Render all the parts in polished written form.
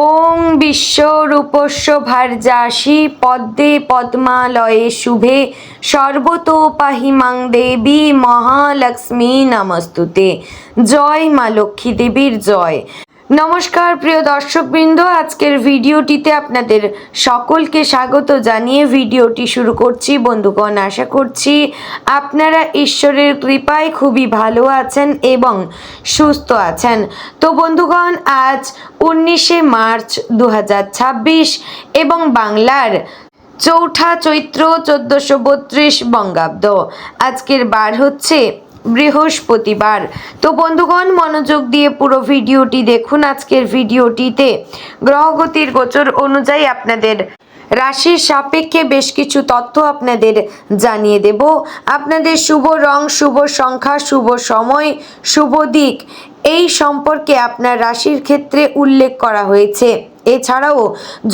ওং বিশ্বরূপস্য ভার্যাসি পদ্মে পদ্মালয়ে শুভে সর্বতোপাহি মাং দেবী মহালক্ষ্মী নমস্তুতে। জয় মা লক্ষ্মী দেবীর জয়। নমস্কার প্রিয় দর্শকবৃন্দ, আজকের ভিডিওটিতে আপনাদের সকলকে স্বাগত জানিয়ে ভিডিওটি শুরু করছি। বন্ধুগণ, আশা করছি আপনারা ঈশ্বরের কৃপায় খুবই ভালো আছেন এবং সুস্থ আছেন। তো বন্ধুগণ, আজ 19শে মার্চ 2026 এবং বাংলার চৌঠা চৈত্র 1432 বঙ্গাব্দ। আজকের বার হচ্ছে বৃহস্পতিবার। তো বন্ধুগণ, মনোযোগ দিয়ে পুরো ভিডিওটি দেখুন। আজকের ভিডিওটিতে গ্রহগতির গোচর অনুযায়ী আপনাদের রাশির সাপেক্ষে বেশ কিছু তথ্য আপনাদের জানিয়ে দেব। আপনাদের শুভ রং, শুভ সংখ্যা, শুভ সময়, শুভ দিক এই সম্পর্কে আপনার রাশির ক্ষেত্রে উল্লেখ করা হয়েছে। এছাড়াও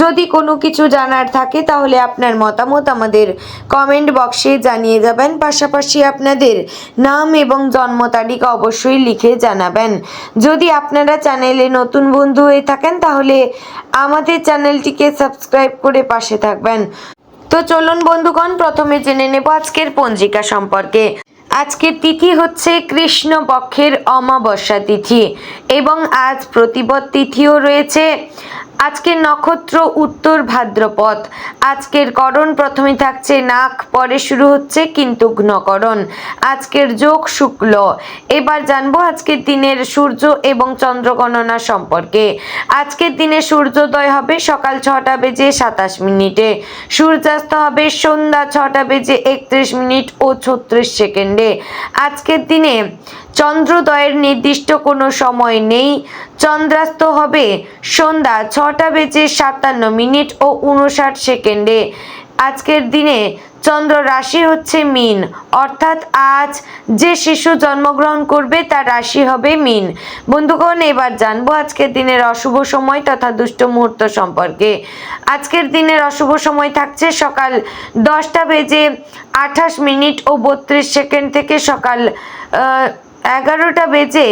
যদি কোনো কিছু জানার থাকে তাহলে আপনার মতামত আমাদের কমেন্ট বক্সে জানিয়ে যাবেন। পাশাপাশি আপনাদের নাম এবং জন্ম তারিখ অবশ্যই লিখে জানাবেন। যদি আপনারা চ্যানেলে নতুন বন্ধু হয়ে থাকেন তাহলে আমাদের চ্যানেলটিকে সাবস্ক্রাইব করে পাশে থাকবেন। তো চলুন বন্ধুগণ, প্রথমে জেনে নেব আজকের পঞ্জিকা সম্পর্কে। আজকের তিথি হচ্ছে কৃষ্ণপক্ষের অমাবস্যা তিথি এবং আজ প্রতিপদ তিথিও রয়েছে। আজকের নক্ষত্র উত্তর ভাদ্রপদ। আজকের করণ প্রথমে থাকছে নাক, পরে শুরু হচ্ছে কিন্তুঘ্নকরণ। আজকের যোগ শুক্ল। এবার জানবো আজকের দিনের সূর্য এবং চন্দ্র গণনা সম্পর্কে। আজকের দিনে সূর্যোদয় হবে সকাল 6টা বেজে 27 মিনিটে, সূর্যাস্ত হবে সন্ধ্যা 6টা বেজে 31 মিনিট ও 36 সেকেন্ডে। আজকের দিনে চন্দ্রোদয়ের নির্দিষ্ট কোনো সময় নেই। চন্দ্রাস্ত হবে সন্ধ্যা 6টা বেজে 57 মিনিট ও 59 সেকেন্ডে। আজকের দিনে চন্দ্র রাশি হচ্ছে মীন, অর্থাৎ আজ যে শিশু জন্মগ্রহণ করবে তার রাশি হবে মীন। বন্ধুগণ, এবার জানবো আজকের দিনের অশুভ সময় তথা দুষ্ট মুহূর্ত সম্পর্কে। আজকের দিনের অশুভ সময় থাকছে সকাল 10টা বেজে 28 মিনিট ও 32 সেকেন্ড থেকে সকাল 11টা বেজে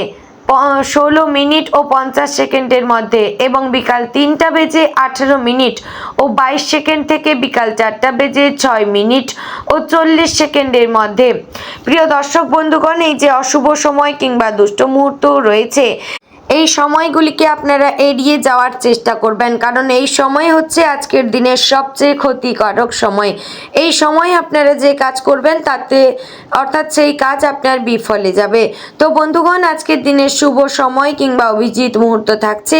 16 মিনিট ও 50 সেকেন্ডের মধ্যে এবং বিকাল 3টা বেজে 18 মিনিট ও 22 সেকেন্ড থেকে বিকাল 4টা বেজে 6 মিনিট ও 40 সেকেন্ডের মধ্যে। প্রিয় দর্শক বন্ধুগণ, এই যে অশুভ সময় কিংবা দুষ্ট মুহূর্ত রয়েছে, এই সময়গুলিকে আপনারা এড়িয়ে যাওয়ার চেষ্টা করবেন, কারণ এই সময় হচ্ছে আজকের দিনের সবচেয়ে ক্ষতিকারক সময়। এই সময় আপনারা যে কাজ করবেন তাতে অর্থাৎ সেই কাজ আপনার বিফলে যাবে। তো বন্ধুগণ, আজকের দিনের শুভ সময় কিংবা অভিজিৎ মুহূর্ত থাকছে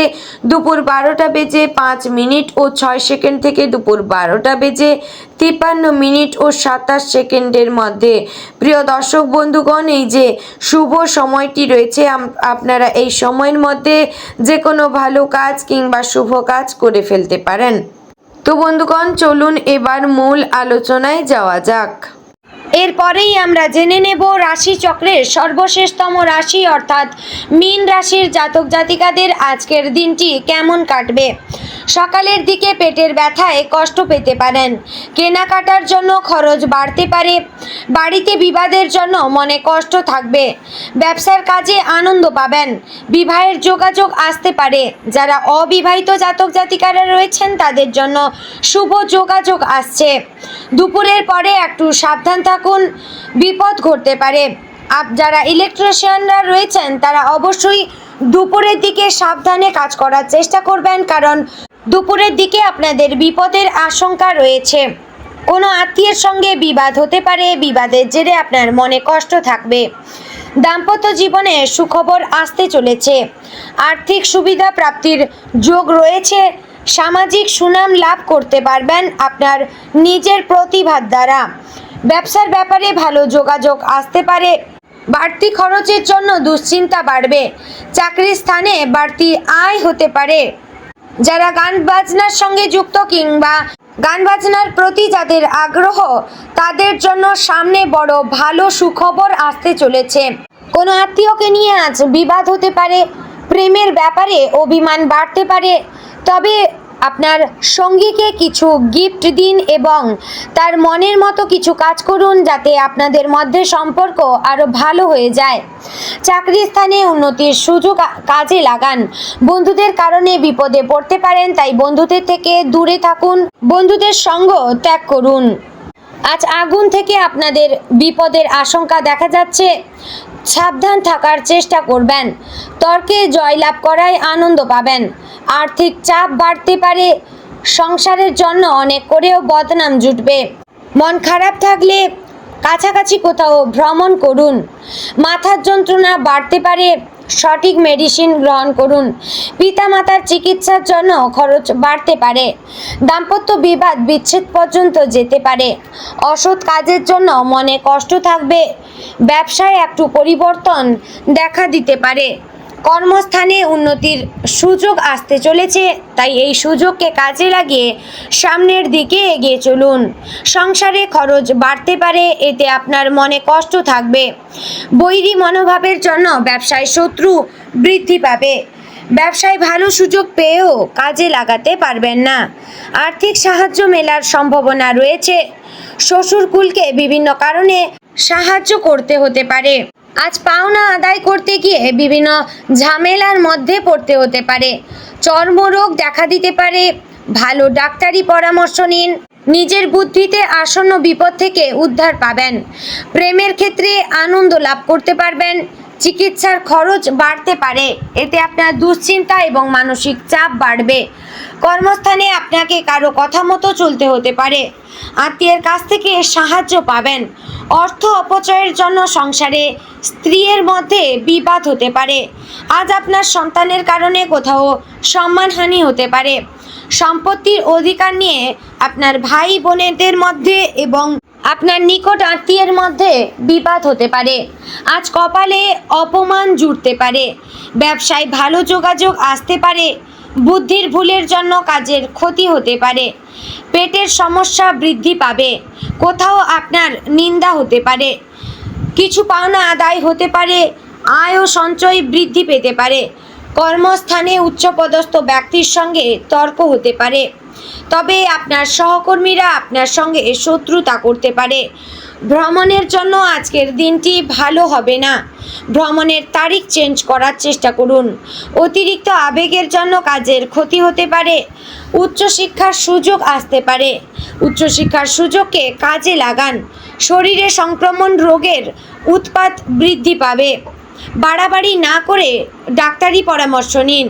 দুপুর 12টা বেজে 5 মিনিট ও 6 সেকেন্ড থেকে দুপুর 12টা বেজে 53 মিনিট ও 27 সেকেন্ডের মধ্যে। প্রিয় দর্শক বন্ধুগণ, এই যে শুভ সময়টি রয়েছে, আপনারা এই সময়ের মধ্যে যে কোনো ভালো কাজ কিংবা শুভ কাজ করে ফেলতে পারেন। তো বন্ধুগণ, চলুন এবার মূল আলোচনায় যাওয়া যাক। এরপরেই আমরা জেনে নেব রাশি চক্রের সর্বশেষতম রাশি অর্থাৎ মীন রাশির জাতক জাতিকাদের আজকের দিনটি কেমন কাটবে। সকালের দিকে পেটের ব্যথায় কষ্ট পেতে পারেন, কেনাকাটার জন্য খরচ বাড়তে পারে, বাড়িতে বিবাদের জন্য মনে কষ্ট থাকবে, ব্যবসার কাজে আনন্দ পাবেন, বিবাহের যোগাযোগ আসতে পারে। যারা অবিবাহিত জাতক জাতিকারা রয়েছেন তাদের জন্য শুভ যোগাযোগ আসছে। দুপুরের পরে একটু সাবধান থাকুন, বিপদ ঘটতে পারে। যারা ইলেকট্রিশিয়ানরা রয়েছেন তারা অবশ্যই দুপুরের দিকে সাবধানে কাজ করার চেষ্টা করবেন, কারণ দুপুরের দিকে আপনাদের বিপদের আশঙ্কা রয়েছে। কোনো আত্মীয়ের সঙ্গে বিবাদ হতে পারে, বিবাদের জেরে আপনার মনে কষ্ট থাকবে। দাম্পত্য জীবনে সুখবর আসতে চলেছে, আর্থিক সুবিধা প্রাপ্তির যোগ রয়েছে, সামাজিক সুনাম লাভ করতে পারবেন আপনার নিজের প্রতিভার দ্বারা। ব্যবসার ব্যাপারে ভালো যোগাযোগ আসতে পারে, বাড়তি খরচের জন্য দুশ্চিন্তা বাড়বে, চাকরির স্থানে বাড়তি আয় হতে পারে। যারা গান বাজনার সঙ্গে যুক্ত কিংবা গান বাজনার প্রতি যাদের আগ্রহ তাদের জন্য সামনে বড় ভালো সুখবর আসতে চলেছে। কোনো আত্মীয়কে নিয়ে আজ বিবাদ হতে পারে, প্রেমের ব্যাপারে অভিমান বাড়তে পারে, তবে আপনার সঙ্গীকে কিছু গিফট দিন এবং তার মনের মতো কিছু কাজ করুন যাতে আপনাদের মধ্যে সম্পর্ক আরও ভালো হয়ে যায়। চাকরি স্থানে উন্নতির সুযোগ কাজে লাগান। বন্ধুদের কারণে বিপদে পড়তে পারেন, তাই বন্ধুদের থেকে দূরে থাকুন, বন্ধুদের সঙ্গ ত্যাগ করুন। আজ আগুন থেকে আপনাদের বিপদের আশঙ্কা দেখা যাচ্ছে, সাবধান থাকার চেষ্টা করবেন। তর্কে জয়লাভ করায় আনন্দ পাবেন। আর্থিক চাপ বাড়তে পারে, সংসারের জন্য অনেক করেও বদনাম জুটবে। মন খারাপ থাকলে কাছাকাছি কোথাও ভ্রমণ করুন। মাথার যন্ত্রণা বাড়তে পারে, সঠিক মেডিসিন গ্রহণ করুন। পিতামাতার চিকিৎসার জন্য খরচ বাড়তে পারে। দাম্পত্য বিবাদ বিচ্ছেদ পর্যন্ত যেতে পারে। অসৎ কাজের জন্য মনে কষ্ট থাকবে। ব্যবসায় একটু পরিবর্তন দেখা দিতে পারে। কর্মস্থানে উন্নতির সুযোগ আসতে চলেছে, তাই এই সুযোগকে কাজে লাগিয়ে সামনের দিকে এগিয়ে চলুন। সংসারে খরচ বাড়তে পারে, এতে আপনার মনে কষ্ট থাকবে। বৈরী মনোভাবের জন্য ব্যবসায় শত্রু বৃদ্ধি পাবে। ব্যবসায় ভালো সুযোগ পেয়েও কাজে লাগাতে পারবেন না। আর্থিক সাহায্য মেলার সম্ভাবনা রয়েছে। শ্বশুরকুলকে বিভিন্ন কারণে সাহায্য করতে হতে পারে। আজ পাওনা আদায় করতে গিয়ে বিভিন্ন ঝামেলার মধ্যে পড়তে হতে পারে। চর্মরোগ দেখা দিতে পারে। ভালো ডাক্তারি পরামর্শ নিন। নিজের বুদ্ধিতে আসন্ন বিপদ থেকে উদ্ধার পাবেন। প্রেমের ক্ষেত্রে আনন্দ লাভ করতে পারবেন। চিকিৎসার খরচ বাড়তে পারে, এতে আপনার দুশ্চিন্তা এবং মানসিক চাপ বাড়বে। কর্মস্থানে আপনাকে কারো কথা মতো চলতে হতে পারে। আত্মীয়ের কাছ থেকে সাহায্য পাবেন। অর্থ অপচয়ের জন্য সংসারে স্ত্রীর মধ্যে বিবাদ হতে পারে। আজ আপনার সন্তানের কারণে কোথাও সম্মানহানি হতে পারে। সম্পত্তির অধিকার নিয়ে আপনার ভাই বোনেদের মধ্যে এবং আপনার নিকট আত্মীয়ের মধ্যে বিবাদ হতে পারে। আজ কপালে অপমান জুটতে পারে। ব্যবসায় ভালো যোগাযোগ আসতে পারে। বুদ্ধির ভুলের জন্য কাজের ক্ষতি হতে পারে। পেটের সমস্যা বৃদ্ধি পাবে। কোথাও আপনার নিন্দা হতে পারে। কিছু পাওনা আদায় হতে পারে। আয় ও সঞ্চয় বৃদ্ধি পেতে পারে। কর্মস্থানে উচ্চপদস্থ ব্যক্তির সঙ্গে তর্ক হতে পারে, তবে আপনার সহকর্মীরা আপনার সঙ্গে শত্রুতা করতে পারে। ভ্রমণের জন্য আজকের দিনটি ভালো হবে না। ভ্রমণের তারিখ চেঞ্জ করার চেষ্টা করুন। অতিরিক্ত আবেগের জন্য কাজের ক্ষতি হতে পারে। উচ্চশিক্ষার সুযোগ আসতে পারে। উচ্চশিক্ষার সুযোগকে কাজে লাগান। শরীরে সংক্রমণ রোগের উৎপাত বৃদ্ধি পাবে। বাড়াবাড়ি না করে ডাক্তারি পরামর্শ নিন।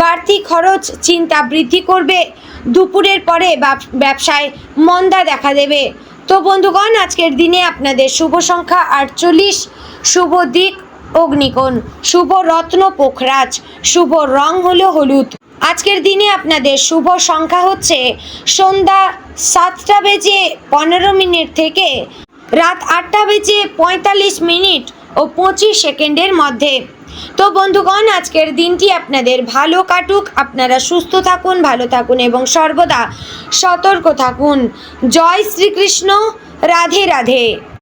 বাড়তি খরচ চিন্তা বৃদ্ধি করবে। দুপুরের পরে ব্যবসায় মন্দা দেখা দেবে। তো বন্ধুগণ, আজকের দিনে আপনাদের শুভ সংখ্যা 48, শুভ দিক অগ্নিকোণ, শুভ রত্ন পোখরাজ, শুভ রং হলো হলুদ। আজকের দিনে আপনাদের শুভ সংখ্যা হচ্ছে সন্ধ্যা 7:15 থেকে রাত 8:45 ও 25 সেকেন্ডের মধ্যে। তো বন্ধুগণ, আজকের দিনটি আপনাদের ভালো কাটুক। আপনারা সুস্থ থাকুন, ভালো থাকুন এবং সর্বদা সতর্ক থাকুন। জয় শ্রীকৃষ্ণ। রাধে রাধে।